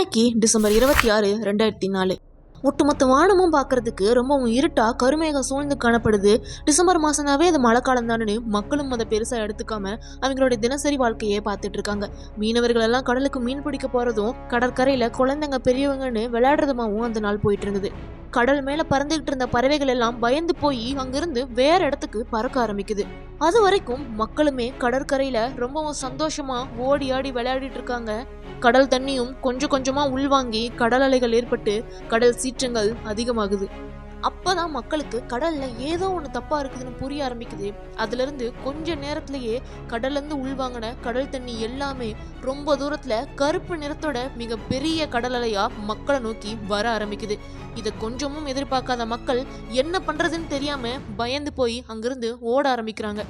அன்னைக்கு டிசம்பர் 26, 2004. ஒட்டுமொத்த வானமும் பார்க்கறதுக்கு ரொம்பவும் இருட்டா கருமேகம் சூழ்ந்து காணப்படுது. டிசம்பர் மாசம்னாவே அது மழை காலம் தானு மக்களும் அதை பெருசா எடுத்துக்காம அவங்களுடைய தினசரி வாழ்க்கையே பார்த்துட்டு இருக்காங்க. மீனவர்கள் எல்லாம் கடலுக்கு மீன் பிடிக்க போறதும் கடற்கரையில குழந்தைங்க பெரியவங்கன்னு விளையாடுறதுமாவும் அந்த நாள் போயிட்டு இருந்தது. கடல் மேல பறந்துகிட்டு இருந்த பறவைகள் எல்லாம் பயந்து போய் அங்கிருந்து வேற இடத்துக்கு பறக்க ஆரம்பிக்குது. அது வரைக்கும் மக்களுமே கடற்கரையில ரொம்பவும் சந்தோஷமா ஓடி ஆடி விளையாடிட்டு இருக்காங்க. கடல் தண்ணியும் கொஞ்சம் கொஞ்சமா உள்வாங்கி கடல் அலைகள் ஏற்பட்டு கடல் சீற்றங்கள் அதிகமாகுது. அப்பதான் மக்களுக்கு கடல்ல ஏதோ ஒண்ணு தப்பா இருக்குதுன்னு புரிய ஆரம்பிக்குது. அதுல இருந்து கொஞ்ச நேரத்திலேயே கடல்ல இருந்து உள்வாங்கின கடல் தண்ணி எல்லாமே ரொம்ப தூரத்துல கருப்பு நிறத்தோட மிக பெரிய கடல் அலையா மக்களை நோக்கி வர ஆரம்பிக்குது. இதை கொஞ்சமும் எதிர்பார்க்காத மக்கள் என்ன பண்றதுன்னு தெரியாம பயந்து போய் அங்கிருந்து ஓட ஆரம்பிக்கிறாங்க.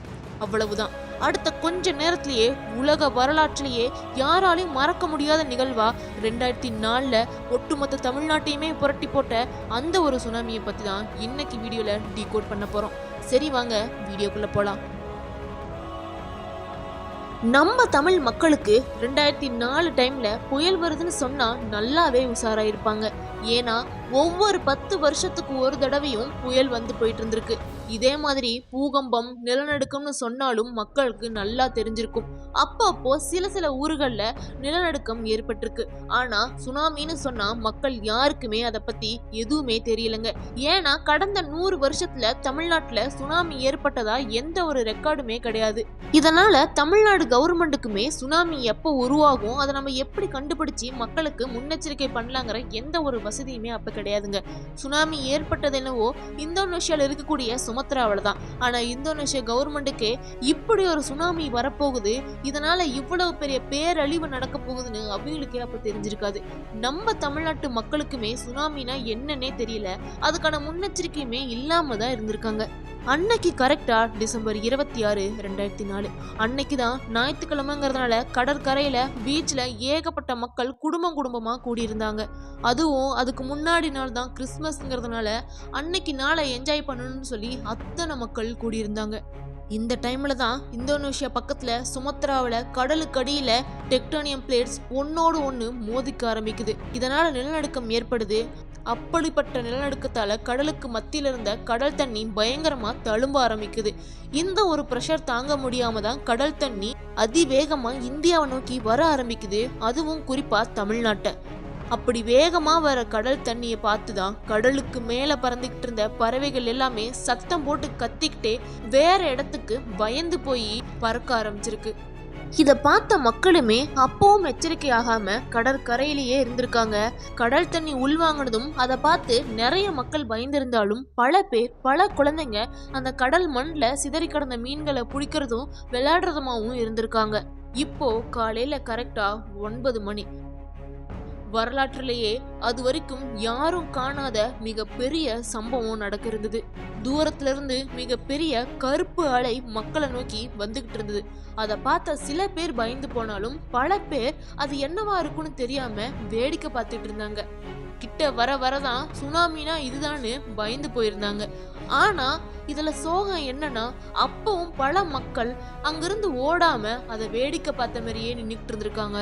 அவ்வளவுதான். அடுத்த கொஞ்ச நேரத்திலேயே உலக வரலாற்றிலேயே யாராலையும் மறக்க முடியாத நிகழ்வா 2004 ஒட்டுமொத்த தமிழ்நாட்டையுமே புரட்டி போட்ட அந்த ஒரு சுனாமியை பத்தி தான் இன்னைக்கு வீடியோல டீகோட் பண்ண போறோம். சரி வாங்க வீடியோக்குள்ள போலாம். நம்ம தமிழ் மக்களுக்கு 2004 டைம்ல புயல் வருதுன்னு சொன்னா நல்லாவே உஷாராயிருப்பாங்க. ஏன்னா ஒவ்வொரு 10 வருஷத்துக்கு ஒரு தடவையும் புயல் வந்து போயிட்டு இருந்திருக்கு. இதே மாதிரி பூகம்பம் நிலநடுக்கம்னு சொன்னாலும் மக்களுக்கு நல்லா தெரிஞ்சிருக்கும். அப்பப்போ சில ஊர்கள்ல நிலநடுக்கம் ஏற்பட்டிருக்கு. ஆனா சுனாமின்னு சொன்னா மக்கள் யாருக்குமே அதை பத்தி எதுவுமே தெரியலங்க. ஏன்னா கடந்த 100 வருஷத்துல தமிழ்நாட்டுல சுனாமி ஏற்பட்டதா எந்த ஒரு ரெக்கார்டுமே கிடையாது. இதனால தமிழ்நாடு கவர்மெண்ட்டுக்குமே சுனாமி எப்போ உருவாகும், அதை நம்ம எப்படி கண்டுபிடிச்சு மக்களுக்கு முன்னெச்சரிக்கை பண்ணலாங்கிற எந்த ஒரு வசதியுமே அப்ப கிடையாதுங்க. சுனாமி ஏற்பட்டது என்னவோ இந்தோனேஷியால இருக்கக்கூடிய சுமத்ராவில் தான். ஆனா இந்தோனேஷியா கவர்மெண்ட்டுக்கே இப்படி ஒரு சுனாமி வரப்போகுது, இதனால இவ்வளவு பெரிய பேரழிவு நடக்க போகுதுன்னு அவங்களுக்கே அப்ப தெரிஞ்சிருக்காது. நம்ம தமிழ்நாட்டு மக்களுக்குமே சுனாமினா என்னன்னே தெரியல, அதுக்கான முன்னெச்சரிக்கையுமே இல்லாம தான் இருந்திருக்காங்க. அன்னைக்கு கரெக்டா டிசம்பர் 26, 2004 அன்னைக்கு தான் ஞாயிற்றுக்கிழமைங்கிறதுனால கடற்கரையில பீச்ல ஏகப்பட்ட மக்கள் குடும்பமா கூடியிருந்தாங்க. அதுவும் அதுக்கு முன்னாடி நாள் தான் கிறிஸ்மஸ்ங்கிறதுனால அன்னைக்கு நாளை என்ஜாய் பண்ணணும்னு சொல்லி அத்தனை மக்கள் கூடியிருந்தாங்க. இந்த டைம்ல தான் இந்தோனேஷியா பக்கத்துல சுமத்ராவில் கடலுக்கு அடியில டெக்டோனியம் பிளேட்ஸ் ஒன்னோடு ஒன்று மோதிக்க ஆரம்பிக்குது. இதனால நிலநடுக்கம் ஏற்படுது. அப்படிப்பட்ட நிலநடுக்கத்தால கடலுக்கு மத்தியில இருந்த கடல் தண்ணி பயங்கரமா தழும்ப ஆரம்பிக்குது. இந்த ஒரு பிரஷர் தாங்க முடியாம தான் கடல் தண்ணி அதிவேகமா இந்தியாவை நோக்கி வர ஆரம்பிக்குது. அதுவும் குறிப்பா தமிழ்நாட்டை. அப்படி வேகமா வர கடல் தண்ணியை பார்த்துதான் கடலுக்கு மேல பறந்துகிட்டு இருந்த பறவைகள் எல்லாமே சத்தம் போட்டு கத்திக்கிட்டே வேற இடத்துக்கு பயந்து போய் பறக்க ஆரம்பிச்சிருக்கு. இதை பார்த்த மக்களுமே அப்பவும் எச்சரிக்கை ஆகாம கடற்கரையிலேயே இருந்திருக்காங்க. கடல் தண்ணி உள்வாங்கினதும் அதை பார்த்து நிறைய மக்கள் பயந்திருந்தாலும் பல குழந்தைங்க அந்த கடல் மண்ல சிதறி கிடந்த மீன்களை பிடிக்கிறதும் விளையாடுறதுமாவும் இருந்திருக்காங்க. இப்போ காலையில கரெக்டா 9 மணி. வரலாற்றிலேயே அது வரைக்கும் யாரும் காணாத மிக பெரிய சம்பவம் நடக்கிறது. தூரத்துல இருந்து மிக பெரிய கருப்பு அலை மக்களை நோக்கி வந்துகிட்டு இருந்தது. அதை பார்த்த சில பேர் பயந்து போனாலும் பல பேர் அது என்னவா இருக்குன்னு தெரியாம வேடிக்கை பார்த்துட்டு இருந்தாங்க. கிட்ட வரதான் சுனாமினா இதுதான்னு பயந்து போயிருந்தாங்க. ஆனா இதுல சோகம் என்னன்னா அப்பவும் பல மக்கள் அங்கிருந்து ஓடாம அதை வேடிக்கை பார்த்த மாதிரியே நின்றுட்டு இருந்திருக்காங்க.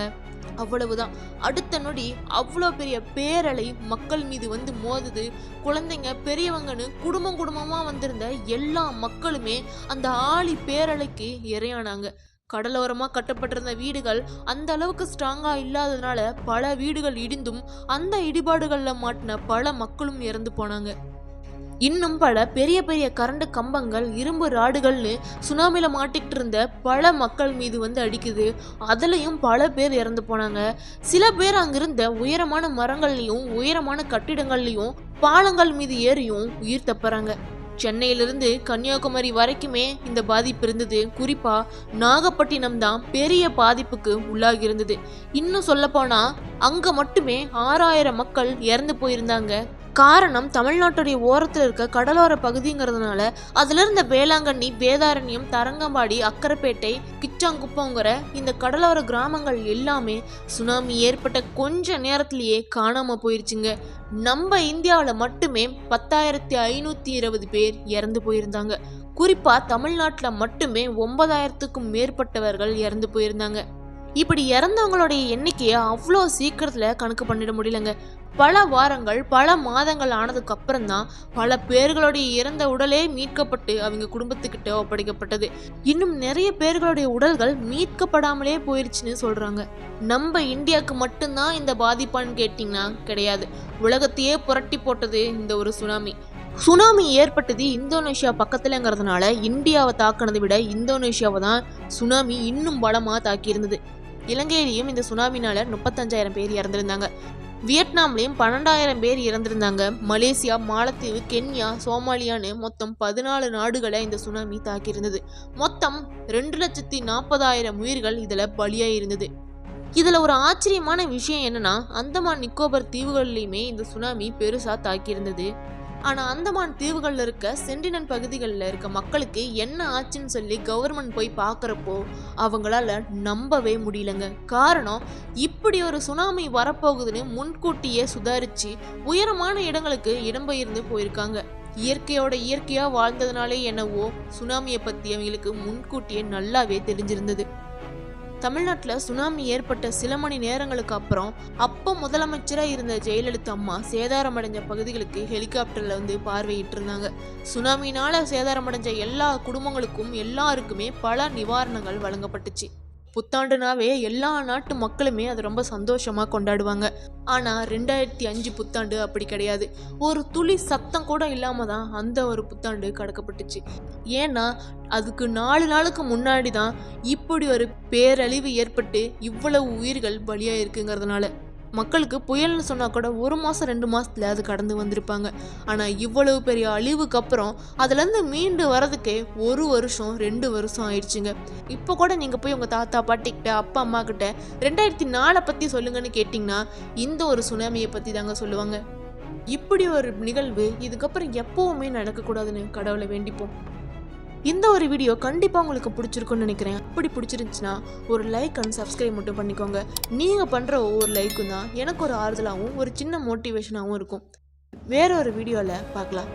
அவ்வளவுதான். அடுத்த நொடி அவ்வளோ பெரிய பேரலை மக்கள் மீது வந்து மோதுது. குழந்தைங்க பெரியவங்கன்னு குடும்பமா வந்திருந்த எல்லா மக்களுமே அந்த ஆழி பேரலைக்கு இரையானாங்க. கடலோரமா கட்டப்பட்டிருந்த வீடுகள் அந்த அளவுக்கு ஸ்ட்ராங்கா இல்லாததுனால பல வீடுகள் இடிந்தும் அந்த இடிபாடுகள்ல மாட்டின பல மக்களும் இறந்து போனாங்க. இன்னும் பல பெரிய கரண்ட் கம்பங்கள் இரும்பு ராடுகள்னு சுனாமில மாட்டிக்கிட்டு இருந்த பல மக்கள் மீது வந்து அடிக்குது. அதுலயும் பல பேர் இறந்து போனாங்க. சில பேர் அங்கிருந்த உயரமான மரங்கள்லயும் உயரமான கட்டிடங்கள்லயும் பாலங்கள் மீது ஏறியும் உயிர் தப்புறாங்க. சென்னையிலிருந்து கன்னியாகுமரி வரைக்குமே இந்த பாதிப்பு இருந்தது. குறிப்பா நாகப்பட்டினம் தான் பெரிய பாதிப்புக்கு உள்ளாகி இருந்தது. இன்னும் சொல்ல போனா அங்க மட்டுமே 6000 மக்கள் இறந்து போயிருந்தாங்க. காரணம் தமிழ்நாட்டுடைய ஓரத்தில் இருக்க கடலோர பகுதிங்கிறதுனால அதுல இருந்த வேளாங்கண்ணி, வேதாரண்யம், தரங்கம்பாடி, அக்கரைப்பேட்டை, கிச்சாங்குப்பங்கிற இந்த கடலோர கிராமங்கள் எல்லாமே சுனாமி ஏற்பட்ட கொஞ்ச நேரத்திலேயே காணாம போயிருச்சுங்க. நம்ம இந்தியாவில் மட்டுமே 10,520 பேர் இறந்து போயிருந்தாங்க. குறிப்பா தமிழ்நாட்டில் மட்டுமே 9,000க்கும் மேற்பட்டவர்கள் இறந்து போயிருந்தாங்க. இப்படி இறந்தவங்களுடைய எண்ணிக்கையை அவ்வளோ சீக்கிரத்தில் கணக்கு பண்ணிட முடியலங்க. பல வாரங்கள் பல மாதங்கள் ஆனதுக்கு அப்புறம் தான் பல பேர்களுடைய இறந்த உடலே மீட்கப்பட்டு அவங்க குடும்பத்துக்கிட்ட ஒப்படைக்கப்பட்டது. இன்னும் நிறைய பேர்களுடைய உடல்கள் மீட்கப்படாமலே போயிருச்சுன்னு சொல்றாங்க. நம்ம இந்தியாவுக்கு மட்டும்தான் இந்த பாதிப்பான்னு கேட்டிங்கன்னா கிடையாது. உலகத்தையே புரட்டி போட்டது இந்த ஒரு சுனாமி. சுனாமி ஏற்பட்டது இந்தோனேஷியா பக்கத்துலங்கிறதுனால இந்தியாவை தாக்கினதை விட இந்தோனேஷியாவை தான் சுனாமி இன்னும் பலமாக தாக்கியிருந்தது. இலங்கையிலையும் இந்த சுனாமினால 35,000 பேர் இறந்திருந்தாங்க. வியட்நாம்லேயும் 12,000 பேர் இறந்திருந்தாங்க. மலேசியா, மாலத்தீவு, கென்யா, சோமாலியான்னு மொத்தம் 14 நாடுகளை இந்த சுனாமி தாக்கியிருந்தது. மொத்தம் 2,40,000 உயிர்கள் இதில் பலியாயிருந்தது. இதில் ஒரு ஆச்சரியமான விஷயம் என்னன்னா, அந்தமான் நிக்கோபர் தீவுகள்லையுமே இந்த சுனாமி பெருசாக தாக்கியிருந்தது. ஆனால் அந்தமான் தீவுகளில் இருக்க சென்டினல் பகுதிகளில் இருக்க மக்களுக்கு என்ன ஆச்சுன்னு சொல்லி கவர்மெண்ட் போய் பார்க்குறப்போ அவங்களால நம்பவே முடியலங்க. காரணம், இப்படி ஒரு சுனாமி வரப்போகுதுன்னு முன்கூட்டியே சுதாரித்து உயரமான இடங்களுக்கு இடம்பெயர்ந்து போயிருக்காங்க. இயற்கையாக வாழ்ந்ததுனாலே என்னவோ சுனாமியை பற்றி அவங்களுக்கு முன்கூட்டியே நல்லாவே தெரிஞ்சிருந்தது. தமிழ்நாட்டில் சுனாமி ஏற்பட்ட சில மணி நேரங்களுக்கு அப்புறம் அப்போ முதலமைச்சராக இருந்த ஜெயலலிதா அம்மா சேதாரமடைஞ்ச பகுதிகளுக்கு ஹெலிகாப்டரில் வந்து பார்வையிட்டு இருந்தாங்க. சுனாமினால சேதாரமடைஞ்ச எல்லா குடும்பங்களுக்கும் எல்லாருக்குமே பல நிவாரணங்கள் வழங்கப்பட்டுச்சு. புத்தாண்டுனாவே எல்லா நாட்டு மக்களுமே அதை ரொம்ப சந்தோஷமாக கொண்டாடுவாங்க. ஆனால் 2005 புத்தாண்டு அப்படி கிடையாது. ஒரு துளி சத்தம் கூட இல்லாமல் தான் அந்த ஒரு புத்தாண்டு கடக்கப்பட்டுச்சு. ஏன்னா அதுக்கு 4 நாளுக்கு முன்னாடி தான் இப்படி ஒரு பேரழிவு ஏற்பட்டு இவ்வளவு உயிர்கள் பலியாக இருக்குங்கிறதுனால. மக்களுக்கு புயல்னு சொன்னால் கூட 1 மாதம் 2 மாதத்தில் அது கடந்து வந்திருப்பாங்க. ஆனால் இவ்வளவு பெரிய அழிவுக்கு அப்புறம் அதுலேருந்து மீண்டு வரதுக்கே 1 வருஷம் 2 வருஷம் ஆயிடுச்சுங்க. இப்போ கூட நீங்கள் போய் உங்கள் தாத்தா பாட்டிக்கிட்ட அப்பா அம்மா கிட்ட 2004 பற்றி சொல்லுங்கன்னு கேட்டிங்கன்னா இந்த ஒரு சுனாமியை பற்றி தாங்க சொல்லுவாங்க. இப்படி ஒரு நிகழ்வு இதுக்கப்புறம் எப்போவுமே நடக்கக்கூடாதுன்னு கடவுளை வேண்டிப்போம். இந்த ஒரு வீடியோ கண்டிப்பாக உங்களுக்கு பிடிச்சிருக்குன்னு நினைக்கிறேன். அப்படி பிடிச்சிருந்துச்சுன்னா ஒரு லைக் அண்ட் சப்ஸ்கிரைப் மட்டும் பண்ணிக்கோங்க. நீங்கள் பண்ணுற ஒவ்வொரு லைக்கும் தான் எனக்கு ஒரு ஆறுதலாகவும் ஒரு சின்ன மோட்டிவேஷனாகவும் இருக்கும். வேற ஒரு வீடியோவில் பார்க்கலாம்.